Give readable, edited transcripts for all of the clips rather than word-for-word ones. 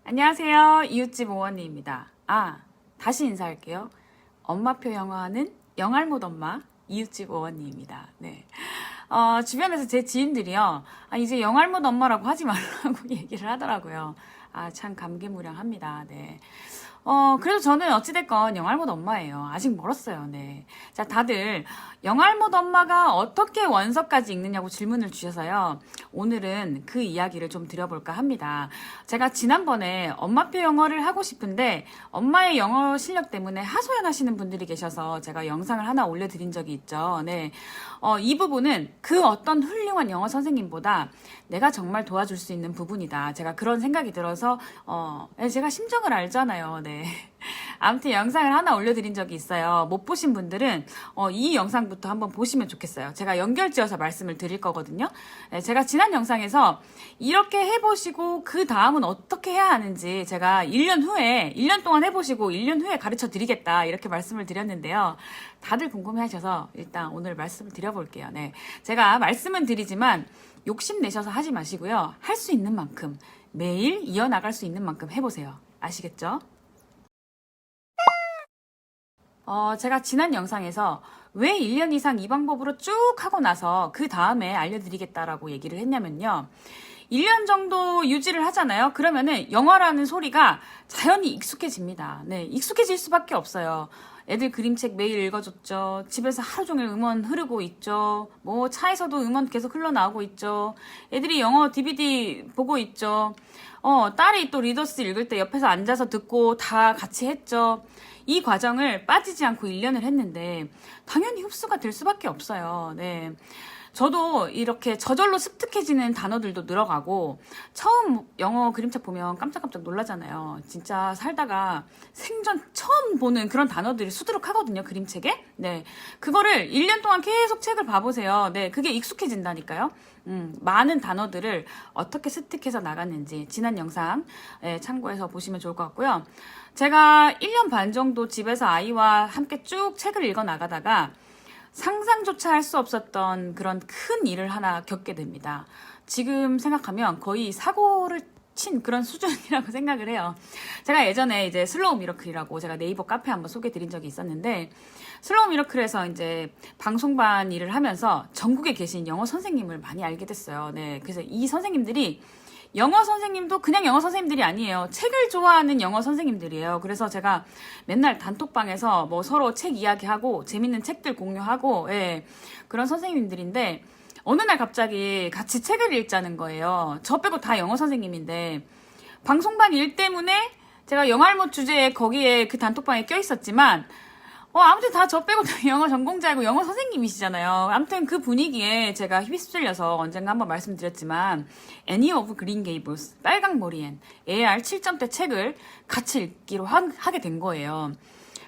안녕하세요. 이웃집 오언니입니다. 다시 인사할게요. 엄마표 영어하는 영알못 엄마 이웃집 오언니입니다. 네. 주변에서 제 지인들이요. 이제 영알못 엄마라고 하지 말라고 얘기를 하더라고요. 참 감개무량합니다. 네. 그래도 저는 어찌됐건 영알못 엄마예요. 아직 멀었어요. 네. 자, 다들 영알못 엄마가 어떻게 원서까지 읽느냐고 질문을 주셔서요. 오늘은 그 이야기를 좀 드려볼까 합니다. 제가 지난번에 엄마표 영어를 하고 싶은데 엄마의 영어 실력 때문에 하소연하시는 분들이 계셔서 제가 영상을 하나 올려드린 적이 있죠. 네. 이 부분은 그 어떤 훌륭한 영어 선생님보다 내가 정말 도와줄 수 있는 부분이다. 제가 그런 생각이 들어서 제가 심정을 알잖아요. 네. 아무튼 영상을 하나 올려드린 적이 있어요. 못 보신 분들은 이 영상부터 한번 보시면 좋겠어요. 제가 연결지어서 말씀을 드릴 거거든요. 네, 제가 지난 영상에서 이렇게 해보시고 그 다음은 어떻게 해야 하는지 제가 1년 동안 해보시고 1년 후에 가르쳐 드리겠다 이렇게 말씀을 드렸는데요. 다들 궁금해 하셔서 일단 오늘 말씀을 드려볼게요. 네, 제가 말씀은 드리지만 욕심내셔서 하지 마시고요. 할 수 있는 만큼 매일 이어나갈 수 있는 만큼 해보세요. 아시겠죠? 제가 지난 영상에서 왜 1년 이상 이 방법으로 쭉 하고 나서 그 다음에 알려드리겠다라고 얘기를 했냐면요. 1년 정도 유지를 하잖아요. 그러면은 영어라는 소리가 자연히 익숙해집니다. 네, 익숙해질 수밖에 없어요. 애들 그림책 매일 읽어줬죠. 집에서 하루 종일 음원 흐르고 있죠. 뭐 차에서도 음원 계속 흘러나오고 있죠. 애들이 영어 DVD 보고 있죠. 딸이 또 리더스 읽을 때 옆에서 앉아서 듣고 다 같이 했죠. 이 과정을 빠지지 않고 1년을 했는데 당연히 흡수가 될 수밖에 없어요. 네. 저도 이렇게 저절로 습득해지는 단어들도 늘어가고 처음 영어 그림책 보면 깜짝깜짝 놀라잖아요. 진짜 살다가 생전 처음 보는 그런 단어들이 수두룩하거든요. 그림책에. 네. 그거를 1년 동안 계속 책을 봐보세요. 네. 그게 익숙해진다니까요. 많은 단어들을 어떻게 습득해서 나갔는지 지난 영상 참고해서 보시면 좋을 것 같고요. 제가 1년 반 정도 집에서 아이와 함께 쭉 책을 읽어 나가다가 상상조차 할 수 없었던 그런 큰 일을 하나 겪게 됩니다. 지금 생각하면 거의 사고를 친 그런 수준이라고 생각을 해요. 제가 예전에 이제 슬로우 미러클이라고 제가 네이버 카페 한번 소개해 드린 적이 있었는데 슬로우 미러클에서 이제 방송반 일을 하면서 전국에 계신 영어 선생님을 많이 알게 됐어요. 네. 그래서 이 선생님들이 영어 선생님도 그냥 영어 선생님들이 아니에요. 책을 좋아하는 영어 선생님들이에요. 그래서 제가 맨날 단톡방에서 뭐 서로 책 이야기하고 재밌는 책들 공유하고 그런 선생님들인데 어느 날 갑자기 같이 책을 읽자는 거예요. 저 빼고 다 영어 선생님인데 방송반 일 때문에 제가 영알못 주제에 거기에 그 단톡방에 껴있었지만 아무튼 다 저 빼고 다 영어 전공자이고 영어 선생님이시잖아요. 아무튼 그 분위기에 제가 휩쓸려서 언젠가 한번 말씀드렸지만 애니 오브 그린 게이블스 빨강 머리엔 AR 7점대 책을 같이 읽기로 하게 된 거예요.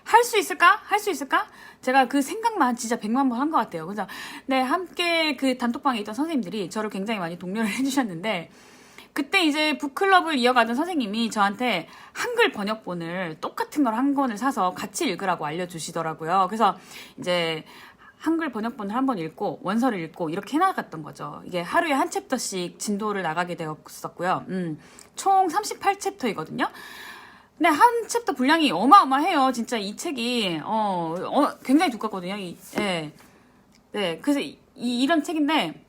할 수 있을까? 할 수 있을까? 제가 그 생각만 진짜 100만 번 한 것 같아요. 그래서 네, 함께 그 단톡방에 있던 선생님들이 저를 굉장히 많이 독려를 해주셨는데 그때 이제 북클럽을 이어가던 선생님이 저한테 한글 번역본을 똑같은 걸 한 권을 사서 같이 읽으라고 알려주시더라고요. 그래서 이제 한글 번역본을 한 번 읽고 원서를 읽고 이렇게 해나갔던 거죠. 이게 하루에 한 챕터씩 진도를 나가게 되었었고요. 총 38챕터이거든요. 근데 한 챕터 분량이 어마어마해요. 진짜 이 책이 굉장히 두껍거든요. 네, 그래서 이런 책인데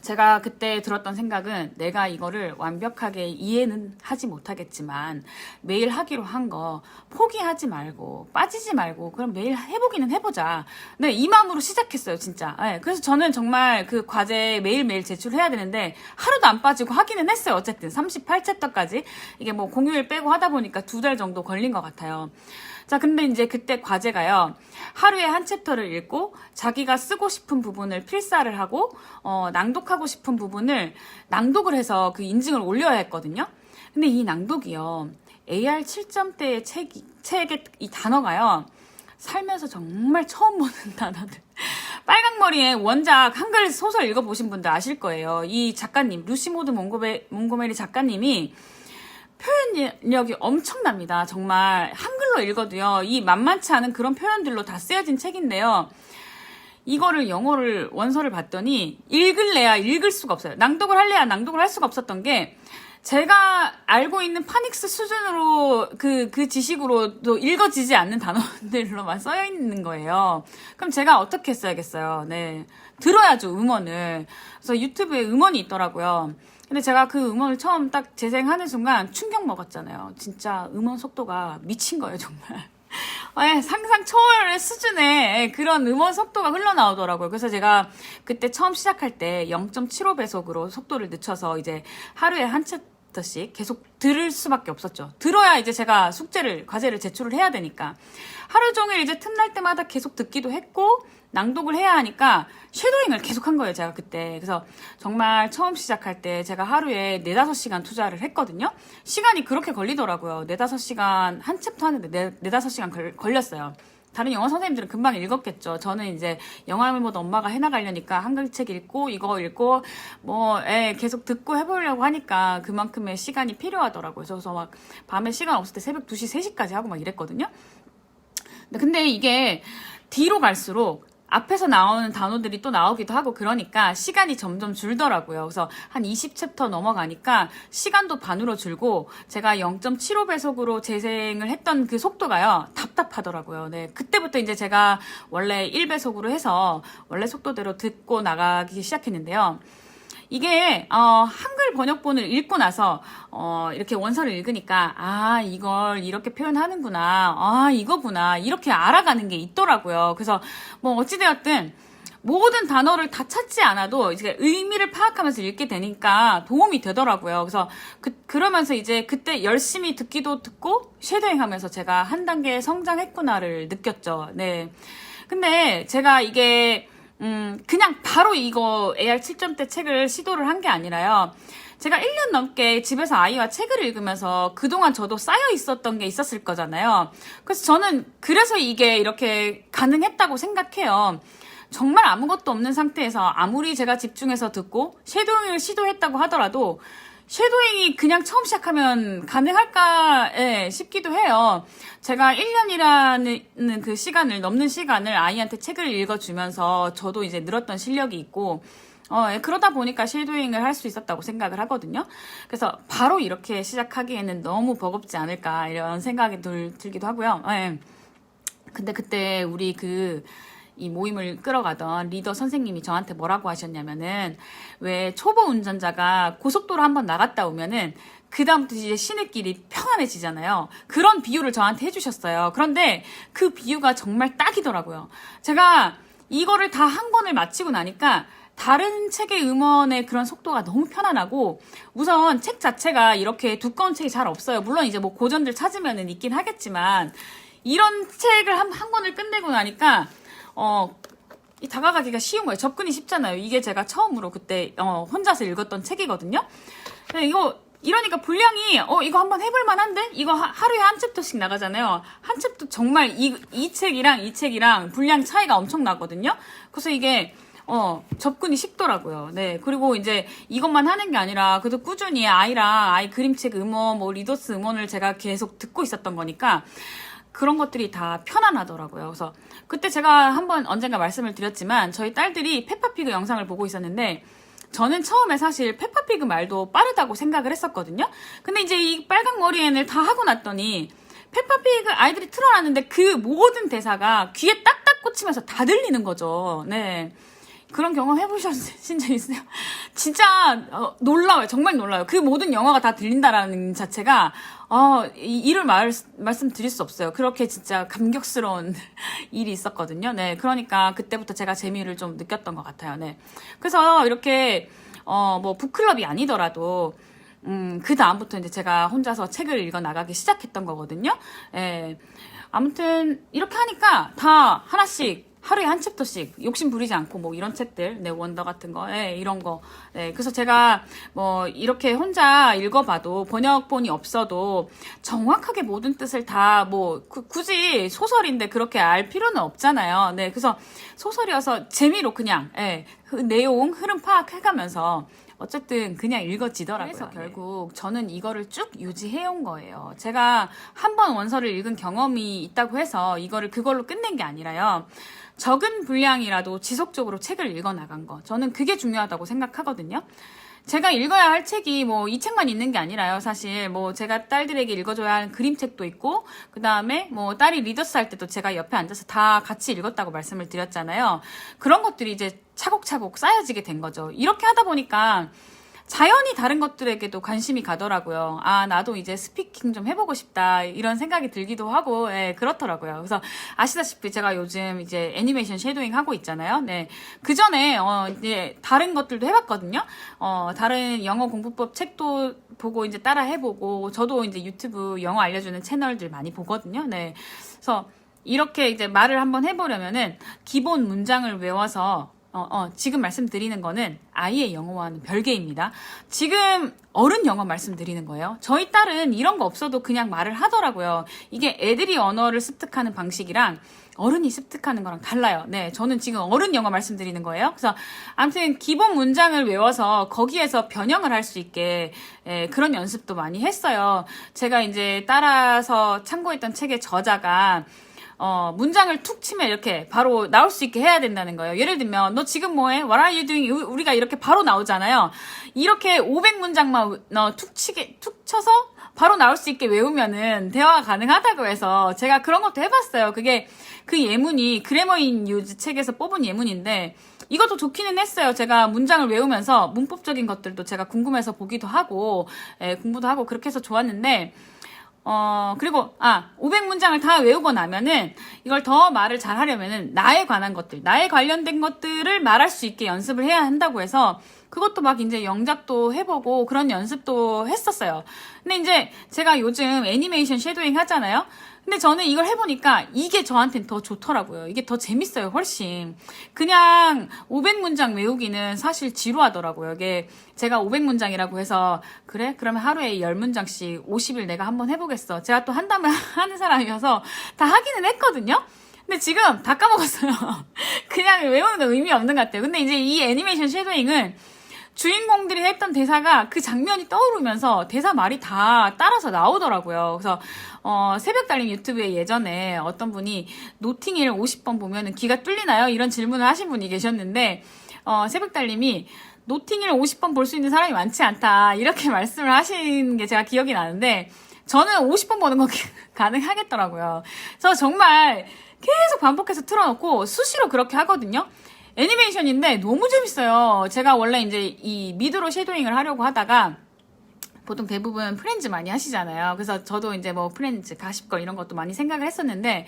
제가 그때 들었던 생각은 내가 이거를 완벽하게 이해는 하지 못하겠지만 매일 하기로 한 거 포기하지 말고 빠지지 말고 그럼 매일 해보기는 해보자. 네, 이 마음으로 시작했어요, 진짜. 네, 그래서 저는 정말 그 과제 매일매일 제출해야 되는데 하루도 안 빠지고 하기는 했어요. 어쨌든 38챕터까지. 이게 뭐 공휴일 빼고 하다 보니까 2달 정도 걸린 것 같아요. 자, 근데 이제 그때 과제가요. 하루에 한 챕터를 읽고 자기가 쓰고 싶은 부분을 필사를 하고 낭독하고 싶은 부분을 낭독을 해서 그 인증을 올려야 했거든요. 근데 이 낭독이요. AR 7점대의 책의 이 단어가요. 살면서 정말 처음 보는 단어들. 빨강머리의 원작 한글 소설 읽어보신 분들 아실 거예요. 이 작가님, 루시모드 몽고메리 작가님이 표현력이 엄청납니다. 정말 한글로 읽어도요. 이 만만치 않은 그런 표현들로 다 쓰여진 책인데요. 이거를 원서를 봤더니 읽을래야 읽을 수가 없어요. 낭독을 할래야 낭독을 할 수가 없었던 게 제가 알고 있는 파닉스 수준으로 그 지식으로 또 읽어지지 않는 단어들로만 써여 있는 거예요. 그럼 제가 어떻게 써야겠어요? 네. 들어야죠, 음원을. 그래서 유튜브에 음원이 있더라고요. 근데 제가 그 음원을 처음 딱 재생하는 순간 충격 먹었잖아요. 진짜 음원 속도가 미친 거예요, 정말. 상상 초월의 수준의 그런 음원 속도가 흘러나오더라고요. 그래서 제가 그때 처음 시작할 때 0.75배속으로 속도를 늦춰서 이제 하루에 한 챕터씩 계속 들을 수밖에 없었죠. 들어야 이제 제가 과제를 제출을 해야 되니까. 하루 종일 이제 틈날 때마다 계속 듣기도 했고, 낭독을 해야 하니까 쉐도잉을 계속 한 거예요, 제가 그때. 그래서 정말 처음 시작할 때 제가 하루에 4, 5시간 투자를 했거든요. 시간이 그렇게 걸리더라고요. 4, 5시간 한 챕터 하는데 4, 5시간 걸렸어요. 다른 영어 선생님들은 금방 읽었겠죠. 저는 이제 영화를 보다 엄마가 해나가려니까 한글 책 읽고 이거 읽고 계속 듣고 해보려고 하니까 그만큼의 시간이 필요하더라고요. 그래서 막 밤에 시간 없을 때 새벽 2시, 3시까지 하고 막 이랬거든요. 근데 이게 뒤로 갈수록 앞에서 나오는 단어들이 또 나오기도 하고 그러니까 시간이 점점 줄더라고요. 그래서 한 20챕터 넘어가니까 시간도 반으로 줄고 제가 0.75배속으로 재생을 했던 그 속도가요. 답답하더라고요. 네. 그때부터 이제 제가 원래 1배속으로 해서 원래 속도대로 듣고 나가기 시작했는데요. 이게 한글 번역본을 읽고 나서 이렇게 원서를 읽으니까 이걸 이렇게 표현하는구나, 이거구나 이렇게 알아가는 게 있더라고요. 그래서 뭐 어찌되었든 모든 단어를 다 찾지 않아도 이제 의미를 파악하면서 읽게 되니까 도움이 되더라고요. 그래서 그러면서 이제 그때 열심히 듣기도 듣고 쉐도잉하면서 제가 한 단계 성장했구나를 느꼈죠. 네. 근데 제가 이게 그냥 바로 이거 AR 7점대 책을 시도를 한 게 아니라요. 제가 1년 넘게 집에서 아이와 책을 읽으면서 그동안 저도 쌓여 있었던 게 있었을 거잖아요. 그래서 저는 그래서 이게 이렇게 가능했다고 생각해요. 정말 아무것도 없는 상태에서 아무리 제가 집중해서 듣고 쉐도잉을 시도했다고 하더라도 쉐도잉이 그냥 처음 시작하면 가능할까 싶기도 해요. 제가 1년이라는 그 시간을 넘는 시간을 아이한테 책을 읽어주면서 저도 이제 늘었던 실력이 있고 그러다 보니까 쉐도잉을 할 수 있었다고 생각을 하거든요. 그래서 바로 이렇게 시작하기에는 너무 버겁지 않을까 이런 생각이 들기도 하고요. 근데 그때 우리 이 모임을 끌어가던 리더 선생님이 저한테 뭐라고 하셨냐면은 왜 초보 운전자가 고속도로 한번 나갔다 오면은 그 다음부터 이제 시내길이 평안해지잖아요. 그런 비유를 저한테 해주셨어요. 그런데 그 비유가 정말 딱이더라고요. 제가 이거를 다 한 권을 마치고 나니까 다른 책의 음원의 그런 속도가 너무 편안하고 우선 책 자체가 이렇게 두꺼운 책이 잘 없어요. 물론 이제 뭐 고전들 찾으면은 있긴 하겠지만 이런 책을 한 권을 끝내고 나니까 다가가기가 쉬운 거예요. 접근이 쉽잖아요. 이게 제가 처음으로 그때 혼자서 읽었던 책이거든요. 이러니까 분량이 이거 한번 해볼 만한데? 이거 하루에 한 챕터씩 나가잖아요. 한 챕터 정말 이 책이랑 분량 차이가 엄청 나거든요. 그래서 이게 접근이 쉽더라고요. 네. 그리고 이제 이것만 하는 게 아니라 그래도 꾸준히 아이 그림책 음원, 리더스 음원을 제가 계속 듣고 있었던 거니까 그런 것들이 다 편안하더라고요. 그래서 그때 제가 한번 언젠가 말씀을 드렸지만 저희 딸들이 페파피그 영상을 보고 있었는데 저는 처음에 사실 페파피그 말도 빠르다고 생각을 했었거든요. 근데 이제 이 빨강 머리앤을 다 하고 났더니 페파피그 아이들이 틀어놨는데 그 모든 대사가 귀에 딱딱 꽂히면서 다 들리는 거죠. 네. 그런 경험 해보신 적 있어요? 진짜 놀라워요. 정말 놀라워요. 그 모든 영화가 다 들린다라는 자체가 이를 말씀드릴 수 없어요. 그렇게 진짜 감격스러운 일이 있었거든요. 네, 그러니까 그때부터 제가 재미를 좀 느꼈던 것 같아요. 네, 그래서 이렇게 북클럽이 아니더라도 그 다음부터 이제 제가 혼자서 책을 읽어 나가기 시작했던 거거든요. 예, 아무튼 이렇게 하니까 다 하나씩 하루에 한 챕터씩 욕심 부리지 않고 이런 책들, 원더 같은 거, 이런 거. 그래서 제가 이렇게 혼자 읽어봐도 번역본이 없어도 정확하게 모든 뜻을 다 굳이 소설인데 그렇게 알 필요는 없잖아요. 네, 그래서 소설이어서 재미로 그냥 그 내용 흐름 파악해가면서 어쨌든 그냥 읽어지더라고요. 그래서 결국 저는 이거를 쭉 유지해온 거예요. 제가 한 번 원서를 읽은 경험이 있다고 해서 그걸로 끝낸 게 아니라요. 적은 분량이라도 지속적으로 책을 읽어 나간 거. 저는 그게 중요하다고 생각하거든요. 제가 읽어야 할 책이 뭐 이 책만 있는 게 아니라요. 사실 뭐 제가 딸들에게 읽어줘야 하는 그림책도 있고, 그 다음에 뭐 딸이 리더스 할 때도 제가 옆에 앉아서 다 같이 읽었다고 말씀을 드렸잖아요. 그런 것들이 이제 차곡차곡 쌓여지게 된 거죠. 이렇게 하다 보니까 자연히 다른 것들에게도 관심이 가더라고요. 아, 나도 이제 스피킹 좀 해보고 싶다. 이런 생각이 들기도 하고, 예, 그렇더라고요. 그래서 아시다시피 제가 요즘 이제 애니메이션 섀도잉 하고 있잖아요. 네. 그 전에, 이제 다른 것들도 해봤거든요. 다른 영어 공부법 책도 보고 이제 따라 해보고, 저도 이제 유튜브 영어 알려주는 채널들 많이 보거든요. 네. 그래서 이렇게 이제 말을 한번 해보려면은 기본 문장을 외워서 지금 말씀드리는 거는 아이의 영어와는 별개입니다. 지금 어른 영어 말씀드리는 거예요. 저희 딸은 이런 거 없어도 그냥 말을 하더라고요. 이게 애들이 언어를 습득하는 방식이랑 어른이 습득하는 거랑 달라요. 네, 저는 지금 어른 영어 말씀드리는 거예요. 그래서 아무튼 기본 문장을 외워서 거기에서 변형을 할 수 있게 그런 연습도 많이 했어요. 제가 이제 따라서 참고했던 책의 저자가 문장을 툭 치면 이렇게 바로 나올 수 있게 해야 된다는 거예요. 예를 들면, 너 지금 뭐해? What are you doing? 우리가 이렇게 바로 나오잖아요. 이렇게 500문장만 툭 쳐서 바로 나올 수 있게 외우면은 대화가 가능하다고 해서 제가 그런 것도 해봤어요. 그게 그 예문이 그래머 인 유즈 책에서 뽑은 예문인데, 이것도 좋기는 했어요. 제가 문장을 외우면서 문법적인 것들도 제가 궁금해서 보기도 하고, 공부도 하고 그렇게 해서 좋았는데, 그리고, 500문장을 다 외우고 나면은, 이걸 더 말을 잘 하려면은, 나에 관한 것들, 나에 관련된 것들을 말할 수 있게 연습을 해야 한다고 해서, 그것도 막 이제 영작도 해보고, 그런 연습도 했었어요. 근데 이제, 제가 요즘 애니메이션 섀도잉 하잖아요? 근데 저는 이걸 해보니까 이게 저한테는 더 좋더라고요. 이게 더 재밌어요, 훨씬. 그냥 500문장 외우기는 사실 지루하더라고요. 이게 제가 500문장이라고 해서 그래? 그러면 하루에 10문장씩 50일 내가 한번 해보겠어. 제가 또 한다면 하는 사람이어서 다 하기는 했거든요. 근데 지금 다 까먹었어요. 그냥 외우는 거 의미 없는 것 같아요. 근데 이제 이 애니메이션 섀도잉은 주인공들이 했던 대사가 그 장면이 떠오르면서 대사 말이 다 따라서 나오더라고요. 그래서 새벽달림 유튜브에 예전에 어떤 분이 노팅힐 50번 보면은 귀가 뚫리나요? 이런 질문을 하신 분이 계셨는데 새벽달림이 노팅힐 50번 볼 수 있는 사람이 많지 않다 이렇게 말씀을 하신 게 제가 기억이 나는데 저는 50번 보는 거 가능하겠더라고요. 그래서 정말 계속 반복해서 틀어놓고 수시로 그렇게 하거든요. 애니메이션인데 너무 재밌어요. 제가 원래 이제 이 미드로 섀도잉을 하려고 하다가 보통 대부분 프렌즈 많이 하시잖아요. 그래서 저도 이제 뭐 프렌즈, 가십걸 이런 것도 많이 생각을 했었는데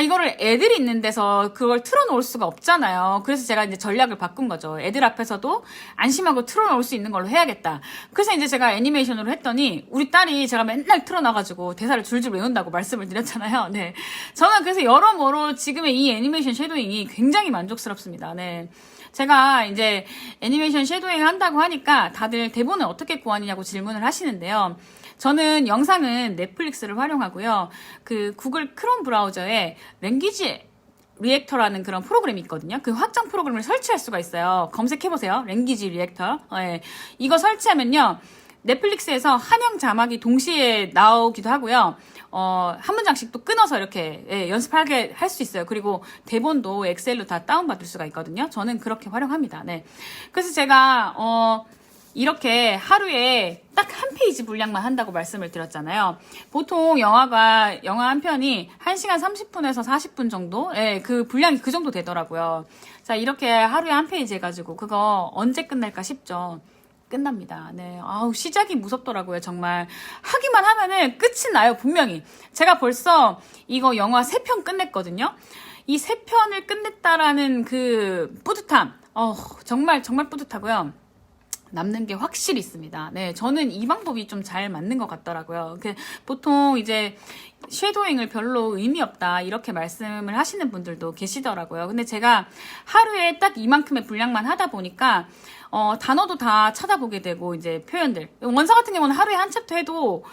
이거를 애들이 있는 데서 그걸 틀어놓을 수가 없잖아요. 그래서 제가 이제 전략을 바꾼 거죠. 애들 앞에서도 안심하고 틀어놓을 수 있는 걸로 해야겠다. 그래서 이제 제가 애니메이션으로 했더니 우리 딸이 제가 맨날 틀어놔가지고 대사를 줄줄 외운다고 말씀을 드렸잖아요. 네, 저는 그래서 여러모로 지금의 이 애니메이션 섀도잉이 굉장히 만족스럽습니다. 네. 제가 이제 애니메이션 섀도잉을 한다고 하니까 다들 대본을 어떻게 구하느냐고 질문을 하시는데요. 저는 영상은 넷플릭스를 활용하고요. 그 구글 크롬 브라우저에 랭귀지 리액터라는 그런 프로그램이 있거든요. 그 확장 프로그램을 설치할 수가 있어요. 검색해보세요. 랭귀지 리액터. 네. 이거 설치하면요. 넷플릭스에서 한영 자막이 동시에 나오기도 하고요. 한 문장씩 또 끊어서 이렇게 연습하게 할 수 있어요. 그리고 대본도 엑셀로 다 다운받을 수가 있거든요. 저는 그렇게 활용합니다. 네. 그래서 제가 이렇게 하루에 딱 한 페이지 분량만 한다고 말씀을 드렸잖아요. 보통 영화 한 편이 1시간 30분에서 40분 정도? 그 분량이 그 정도 되더라고요. 자, 이렇게 하루에 한 페이지 해가지고 그거 언제 끝날까 싶죠. 끝납니다. 네. 시작이 무섭더라고요, 정말. 하기만 하면은 끝이 나요, 분명히. 제가 벌써 이거 영화 3편 끝냈거든요. 이 3편을 끝냈다라는 그 뿌듯함. 정말 뿌듯하고요. 남는 게 확실히 있습니다. 네, 저는 이 방법이 좀 잘 맞는 것 같더라고요. 보통 이제 섀도잉을 별로 의미 없다 이렇게 말씀을 하시는 분들도 계시더라고요. 근데 제가 하루에 딱 이만큼의 분량만 하다 보니까 단어도 다 찾아보게 되고 이제 표현들 원서 같은 경우는 하루에 한 챕터 해도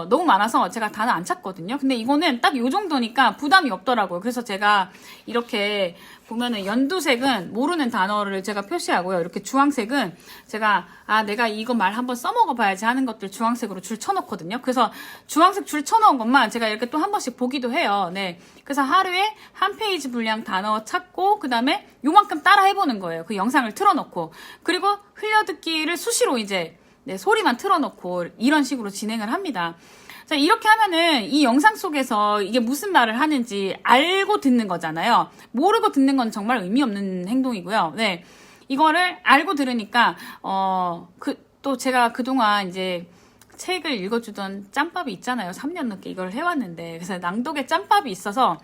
너무 많아서 제가 단어 안 찾거든요. 근데 이거는 딱 요 정도니까 부담이 없더라고요. 그래서 제가 이렇게 보면은 연두색은 모르는 단어를 제가 표시하고요. 이렇게 주황색은 제가 내가 이거 말 한번 써먹어 봐야지 하는 것들 주황색으로 줄 쳐놓거든요. 그래서 주황색 줄 쳐놓은 것만 제가 이렇게 또 한 번씩 보기도 해요. 네. 그래서 하루에 한 페이지 분량 단어 찾고 그 다음에 요만큼 따라 해보는 거예요. 그 영상을 틀어놓고. 그리고 거 흘려듣기를 수시로 이제 네, 소리만 틀어놓고 이런 식으로 진행을 합니다. 자, 이렇게 하면은 이 영상 속에서 이게 무슨 말을 하는지 알고 듣는 거잖아요. 모르고 듣는 건 정말 의미 없는 행동이고요. 네. 이거를 알고 들으니까, 또 제가 그동안 이제 책을 읽어주던 짬밥이 있잖아요. 3년 넘게 이걸 해왔는데. 그래서 낭독의 짬밥이 있어서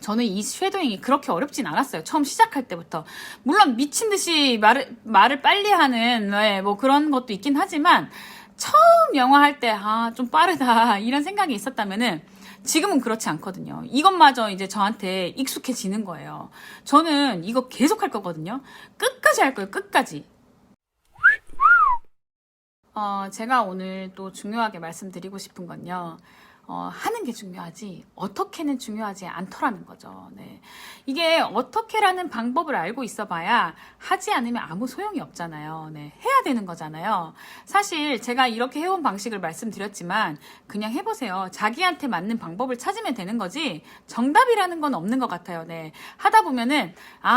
저는 이 쉐도잉이 그렇게 어렵진 않았어요. 처음 시작할 때부터. 물론 미친 듯이 말을 빨리 하는, 네, 뭐 그런 것도 있긴 하지만, 처음 영어 할 때, 좀 빠르다. 이런 생각이 있었다면은, 지금은 그렇지 않거든요. 이것마저 이제 저한테 익숙해지는 거예요. 저는 이거 계속 할 거거든요. 끝까지 할 거예요. 끝까지. 제가 오늘 또 중요하게 말씀드리고 싶은 건요. 하는 게 중요하지 어떻게는 중요하지 않더라는 거죠. 네. 이게 어떻게라는 방법을 알고 있어봐야 하지 않으면 아무 소용이 없잖아요. 네. 해야 되는 거잖아요. 사실 제가 이렇게 해온 방식을 말씀드렸지만 그냥 해보세요. 자기한테 맞는 방법을 찾으면 되는 거지 정답이라는 건 없는 것 같아요. 네. 하다 보면은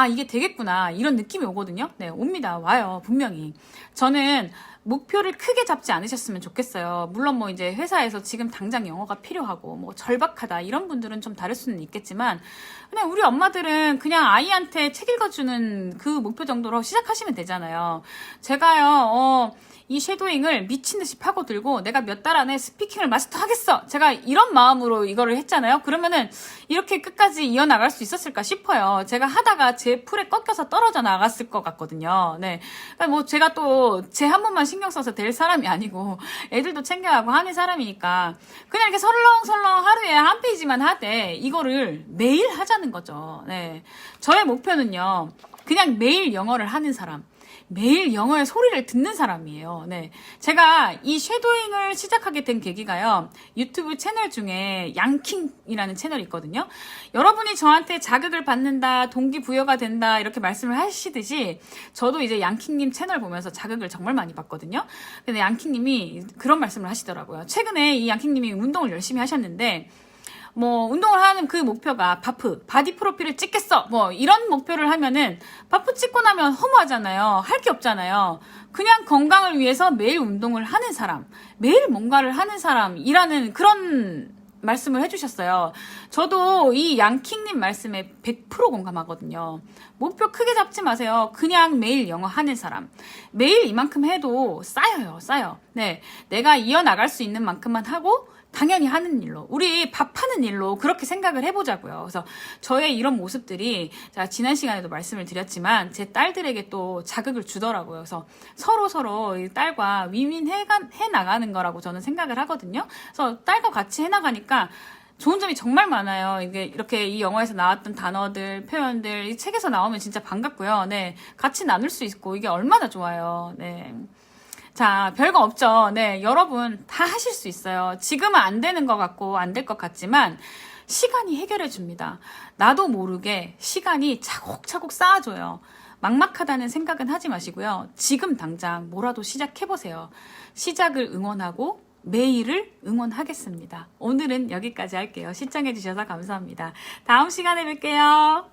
이게 되겠구나 이런 느낌이 오거든요. 네, 옵니다. 와요. 분명히. 저는 목표를 크게 잡지 않으셨으면 좋겠어요. 물론 뭐 이제 회사에서 지금 당장 영어가 필요하고 뭐 절박하다 이런 분들은 좀 다를 수는 있겠지만 그냥 우리 엄마들은 그냥 아이한테 책 읽어주는 그 목표 정도로 시작하시면 되잖아요. 제가요, 이 쉐도잉을 미친 듯이 파고들고 내가 몇 달 안에 스피킹을 마스터하겠어. 제가 이런 마음으로 이거를 했잖아요. 그러면은 이렇게 끝까지 이어나갈 수 있었을까 싶어요. 제가 하다가 제 풀에 꺾여서 떨어져 나갔을 것 같거든요. 네. 그러니까 뭐 제가 또 제 한 번만 신경 써서 될 사람이 아니고 애들도 챙겨야 하고 하는 사람이니까 그냥 이렇게 설렁설렁 하루에 한 페이지만 하되 이거를 매일 하자는 거죠. 네. 저의 목표는요. 그냥 매일 영어를 하는 사람. 매일 영어의 소리를 듣는 사람이에요. 네. 제가 이 쉐도잉을 시작하게 된 계기가요. 유튜브 채널 중에 양킹이라는 채널이 있거든요. 여러분이 저한테 자극을 받는다, 동기부여가 된다 이렇게 말씀을 하시듯이 저도 이제 양킹님 채널 보면서 자극을 정말 많이 받거든요. 근데 양킹님이 그런 말씀을 하시더라고요. 최근에 이 양킹님이 운동을 열심히 하셨는데 뭐 운동을 하는 그 목표가 바디 프로필을 찍겠어 뭐 이런 목표를 하면은 바프 찍고 나면 허무하잖아요. 할 게 없잖아요. 그냥 건강을 위해서 매일 운동을 하는 사람, 매일 뭔가를 하는 사람이라는 그런 말씀을 해주셨어요. 저도 이 양킹님 말씀에 100% 공감하거든요. 목표 크게 잡지 마세요. 그냥 매일 영어 하는 사람. 매일 이만큼 해도 쌓여요. 네, 내가 이어나갈 수 있는 만큼만 하고 당연히 하는 일로, 우리 밥하는 일로 그렇게 생각을 해보자고요. 그래서 저의 이런 모습들이 제가 지난 시간에도 말씀을 드렸지만 제 딸들에게 또 자극을 주더라고요. 그래서 서로 딸과 윈윈 해나가는 거라고 저는 생각을 하거든요. 그래서 딸과 같이 해나가니까 좋은 점이 정말 많아요. 이게 이렇게 이 영화에서 나왔던 단어들, 표현들, 이 책에서 나오면 진짜 반갑고요. 네, 같이 나눌 수 있고 이게 얼마나 좋아요. 네. 자, 별거 없죠. 네, 여러분 다 하실 수 있어요. 지금은 안 되는 것 같고 안 될 것 같지만 시간이 해결해 줍니다. 나도 모르게 시간이 차곡차곡 쌓아줘요. 막막하다는 생각은 하지 마시고요. 지금 당장 뭐라도 시작해보세요. 시작을 응원하고 매일을 응원하겠습니다. 오늘은 여기까지 할게요. 시청해주셔서 감사합니다. 다음 시간에 뵐게요.